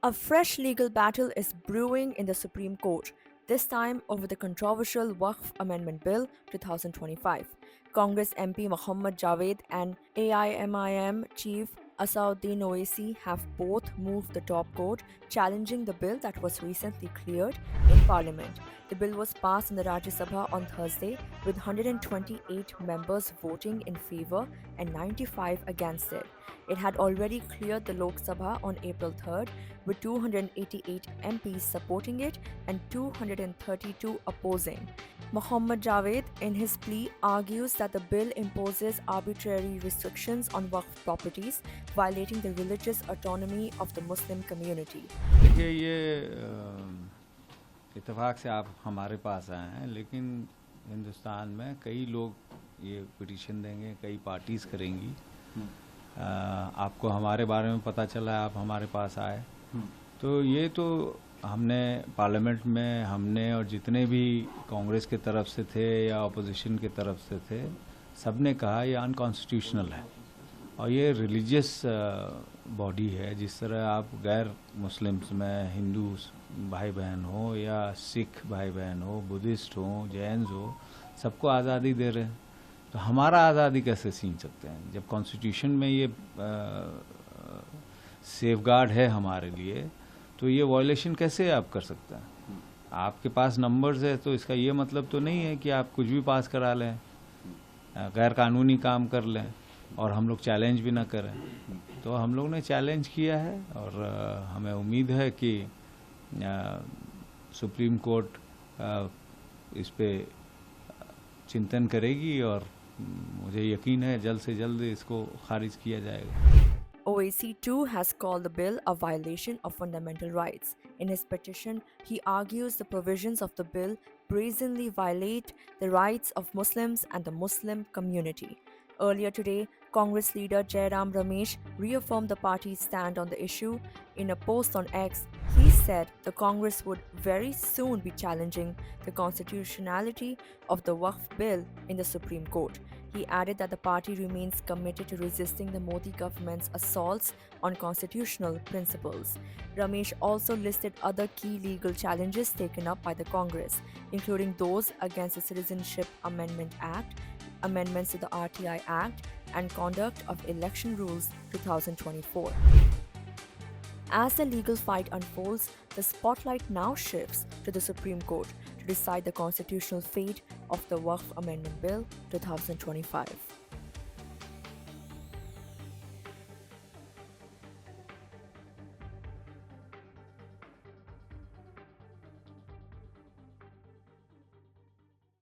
A fresh legal battle is brewing in the Supreme Court, this time over the controversial Waqf Amendment Bill 2025. Congress MP Mohammad Javed and AIMIM Chief Asauddin Owaisi have both moved the top court, challenging the bill that was recently cleared in Parliament. The bill was passed in the Rajya Sabha on Thursday, with 128 members voting in favor and 95 against it. It had already cleared the Lok Sabha on April 3rd, with 288 MPs supporting it and 232 opposing. Mohammad Javed, in his plea, argues that the bill imposes arbitrary restrictions on Waqf properties, violating the religious autonomy of the Muslim community. देखिए ये इत्तेफाक से आप हमारे पास आए हैं, लेकिन हिंदुस्तान में कई लोग ये पिटीशन देंगे, कई पार्टीज़ करेंगी। आपको हमारे बारे में पता चला, आप हमारे पास आए, तो ये तो हमने पार्लियामेंट में हमने और जितने भी कांग्रेस के तरफ से थे या अपोजिशन के तरफ से थे, सबने कहा ये अनकॉन्स्टिट्यूशनल है और ये रिलीजियस बॉडी है। जिस तरह आप गैर मुस्लिम्स में हिंदू भाई बहन हो या सिख भाई बहन हो, बुद्धिस्ट हो, जैन्स हो, सबको आज़ादी दे रहे हैं, तो हमारा आज़ादी कैसे छीन सकते हैं? जब कॉन्स्टिट्यूशन में ये सेफगार्ड है हमारे लिए, तो ये वायलेशन कैसे आप कर सकते हैं? आपके पास नंबर्स है तो इसका ये मतलब तो नहीं है कि आप कुछ भी पास करा लें, गैर कानूनी काम कर लें और हम लोग चैलेंज भी ना करें। तो हम लोग ने चैलेंज किया है और हमें उम्मीद है कि सुप्रीम कोर्ट इस पे चिंतन करेगी और मुझे यकीन है जल्द से जल्द इसको खारिज किया जाएगा। OAC too has called the bill a violation of fundamental rights. In his petition, he argues the provisions of the bill brazenly violate the rights of Muslims and the Muslim community. Earlier today, Congress leader Jairam Ramesh reaffirmed the party's stand on the issue. In a post on X, he said the Congress would very soon be challenging the constitutionality of the Waqf bill in the Supreme Court. He added that the party remains committed to resisting the Modi government's assaults on constitutional principles. Ramesh also listed other key legal challenges taken up by the Congress, including those against the Citizenship Amendment Act, amendments to the RTI Act, and conduct of election rules 2024. As the legal fight unfolds, the spotlight now shifts to the Supreme Court to decide the constitutional fate of the Waqf Amendment Bill 2025.